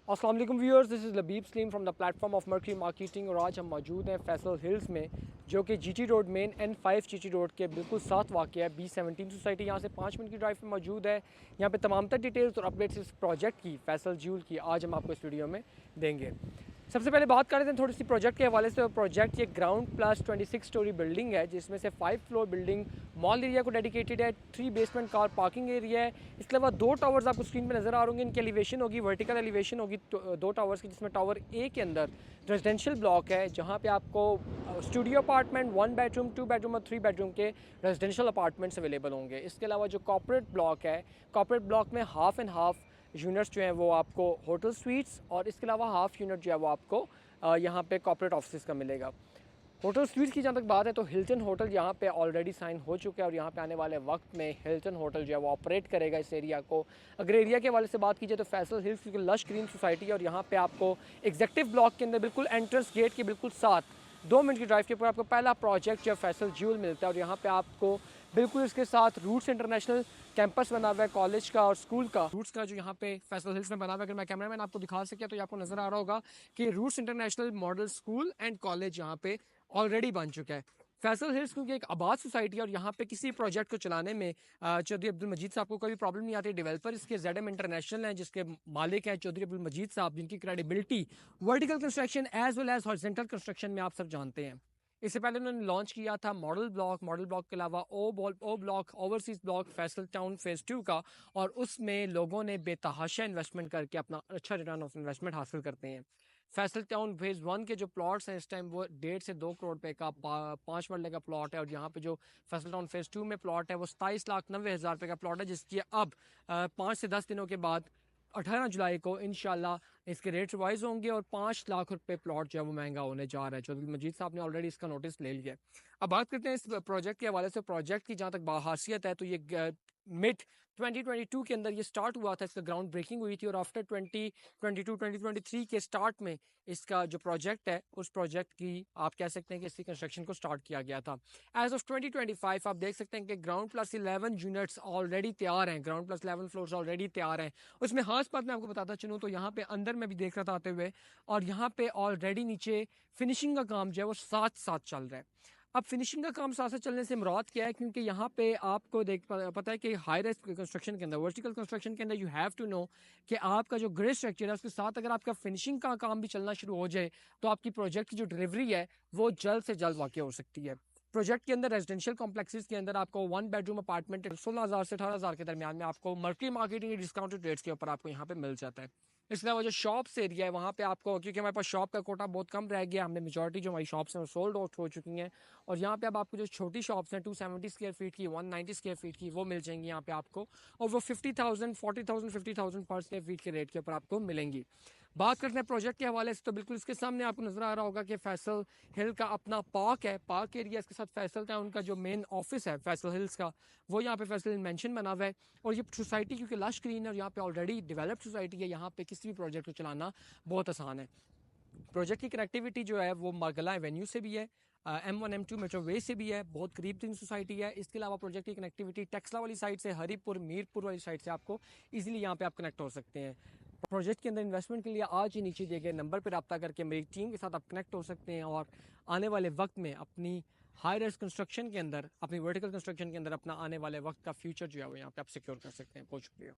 अस्सलाम वालेकुम viewers, this is Labib Saleem from the platform of Mercury Marketing. और आज हम मौजूद हैं फैसल हिल्स में, जो कि GT road main N5 GT road के बिल्कुल साथ वाक़ है। B17 सोसाइटी यहाँ से 5 मिनट की ड्राइव पर मौजूद है। यहाँ पे तमाम तर डिटेल्स और अपडेट्स इस प्रोजेक्ट की, फैसल ज्यूल की, आज हम आपको इस वीडियो में देंगे। सबसे पहले बात कर रहे थे थोड़ी सी प्रोजेक्ट के हवाले से। प्रोजेक्ट ये ग्राउंड प्लस 26 स्टोरी बिल्डिंग है, जिसमें से 5 फ्लोर बिल्डिंग मॉल एरिया को डेडिकेटेड है। 3 बेसमेंट कार पार्किंग एरिया है। इसके अलावा 2 टावर्स आपको स्क्रीन पे नज़र आ रहे होंगे। इनकी एलिवेशन होगी, वर्टिकल एलिवेशन होगी 2 टावर्स की, जिसमें टावर ए के अंदर रेजिडेंशियल ब्लॉक है, जहाँ पे आपको स्टूडियो अपार्टमेंट 1 बेडरूम 2 बेडरूम और 3 बेडरूम के रेजिडेंशियल अपार्टमेंट्स अवेलेबल होंगे। इसके अलावा जो कॉर्पोरेट ब्लॉक है, कॉर्पोरेट ब्लॉक में हाफ़ एंड हाफ़ यूनिट्स जो हैं वो आपको होटल स्वीट्स, और इसके अलावा हाफ़ यूनिट जो है वो आपको यहाँ पे कॉर्पोरेट ऑफिस का मिलेगा। होटल स्वीट्स की जहाँ तक बात है तो हिल्टन होटल यहाँ पे ऑलरेडी साइन हो चुका है, और यहाँ पे आने वाले वक्त में हिल्टन होटल जो है वो ऑपरेट करेगा इस एरिया को। अगर एरिया के हवाले से बात कीजिए तो फैसल हिल्स की लश ग्रीन सोसाइटी है, और यहाँ पे आपको एग्जेक्टिव ब्लॉक के अंदर बिल्कुल एंट्रेंस गेट के बिल्कुल साथ 2 मिनट की ड्राइव के ऊपर आपको पहला प्रोजेक्ट जो है फैसल ज्यूल मिलता है। और यहाँ पे आपको बिल्कुल इसके साथ रूट्स इंटरनेशनल कैंपस बना हुआ है कॉलेज का और स्कूल का। रूट्स का जो यहाँ पे फैसल हिल्स में बना हुआ है, अगर मैं कैमरामैन आपको दिखा सके तो ये आपको नजर आ रहा होगा कि roots international model school and college यहाँ पे ऑलरेडी बन चुका है। फैसल हिल्स क्योंकि एक आबाद सोसाइटी है, और यहाँ पे किसी प्रोजेक्ट को चलाने में चौधरी अब्दुल मजीद साहब को कोई प्रॉब्लम नहीं आती। डेवलपर इसके ZM इंटरनेशनल हैं, जिसके मालिक हैं चौधरी अब्दुल मजीद साहब, जिनकी credibility vertical construction as well as horizontal construction में आप सब जानते हैं। इससे पहले उन्होंने लॉन्च किया था मॉडल ब्लॉक के अलावा O block overseas block Faisal town phase 2 का, और उसमें लोगों ने बेतहाशा इन्वेस्टमेंट करके अपना अच्छा रिटर्न ऑफ इन्वेस्टमेंट हासिल करते हैं। फैसल टाउन फेज़ 1 के जो प्लॉट्स हैं इस टाइम वो 1.5 से 2 करोड़ रुपए का 5 मरले का प्लॉट है, और यहाँ पे जो फैसल टाउन फेज़ 2 में प्लॉट है वो 27,90,000 रुपये का प्लॉट है, जिसकी अब 5 से 10 दिनों के बाद 18 जुलाई को इंशाल्लाह इसके रेट रिवाइज होंगे, और 5 लाख रुपए प्लॉट जो है वो महंगा होने जा रहा है। चौधरी मजीद साहब ने ऑलरेडी इसका नोटिस ले लिया है। अब बात करते हैं इस प्रोजेक्ट के हवाले से। प्रोजेक्ट की जहाँ तक बाहासियत है तो ये मिड 2022 के अंदर ये स्टार्ट हुआ था, इसका ग्राउंड ब्रेकिंग हुई थी, और आफ्टर 2023 के स्टार्ट में इसका जो प्रोजेक्ट है उस प्रोजेक्ट की आप कह सकते हैं कि इसकी कंस्ट्रक्शन को स्टार्ट किया गया था। एज ऑफ 2025 आप देख सकते हैं कि ग्राउंड प्लस 11 यूनिट्स ऑलरेडी तैयार हैं, ग्राउंड प्लस 11 फ्लोर्स ऑलरेडी तैयार हैं। उसमें खास बात मैं आपको बताता चलूँ तो यहाँ पे अंदर मैं भी देख रहा था आते हुए, और यहाँ पे ऑलरेडी नीचे फिनिशिंग का काम जो है वो साथ साथ चल रहा है। अब फिनिशिंग का काम साथ साथ चलने से मुराद क्या है, क्योंकि यहाँ पे आपको पता है कि हाई राइज कंस्ट्रक्शन के अंदर, वर्टिकल कंस्ट्रक्शन के अंदर यू हैव टू नो कि आपका जो ग्रिड स्ट्रक्चर है उसके साथ अगर आपका फिनिशिंग का काम भी चलना शुरू हो जाए तो आपकी प्रोजेक्ट की जो डिलीवरी है वो जल्द से जल्द वाक़ई हो सकती है। प्रोजेक्ट के अंदर रेजिडेंशियल कॉम्प्लेक्सेस के अंदर आपको 1 बेडरूम अपार्टमेंट 16,000 से 18,000 के दरमियान में आपको मर्करी मार्केटिंग डिस्काउंटेड रेट्स के ऊपर आपको यहाँ पे मिल जाता है। इसके अलावा जो शॉप्स एरिया है वहाँ पे आपको, क्योंकि हमारे पास शॉप का कोटा बहुत कम रह गया, हमने मेजॉरिटी जो हमारी शॉप्स हैं वो सोल्ड आउट हो चुकी हैं, और यहाँ पे अब आपको जो छोटी शॉप्स हैं 270 स्क्वायर फीट की, 190 स्क्वायर फीट की, वो मिल जाएंगी यहाँ पे आपको, और वो 50,000 40,000 50,000 पर स्क्वायर फीट के रेट के ऊपर आपको मिलेंगी। बात करते हैं प्रोजेक्ट के हवाले से तो बिल्कुल इसके सामने आपको नजर आ रहा होगा कि फैसल हिल का अपना पार्क है, पार्क एरिया, इसके साथ फैसल टाउन का जो मेन ऑफिस है फैसल हिल्स का वो यहाँ पे फैसल मेंशन बना हुआ है। और ये सोसाइटी क्योंकि लश ग्रीन है और यहाँ पे ऑलरेडी डेवलप्ड सोसाइटी है, यहाँ पे किसी भी प्रोजेक्ट को चलाना बहुत आसान है। प्रोजेक्ट की कनेक्टिविटी जो है वो मार्गला एवेन्यू से भी है, M1 M2 मेट्रो वे से भी है, बहुत करीब तीन सोसाइटी है। इसके अलावा प्रोजेक्ट की कनेक्टिविटी टेक्सला वाली साइड से, हरीपुर मीरपुर वाली साइड से आपको इजीली यहाँ पे आप कनेक्ट हो सकते हैं। प्रोजेक्ट के अंदर इन्वेस्टमेंट के लिए आज ही नीचे दिए गए नंबर पर रब्ता करके मेरी टीम के साथ आप कनेक्ट हो सकते हैं, और आने वाले वक्त में अपनी हाई राइज कंस्ट्रक्शन के अंदर, अपनी वर्टिकल कंस्ट्रक्शन के अंदर अपना आने वाले वक्त का फ्यूचर जो है वो यहाँ पे आप सिक्योर कर सकते हैं। बहुत शुक्रिया।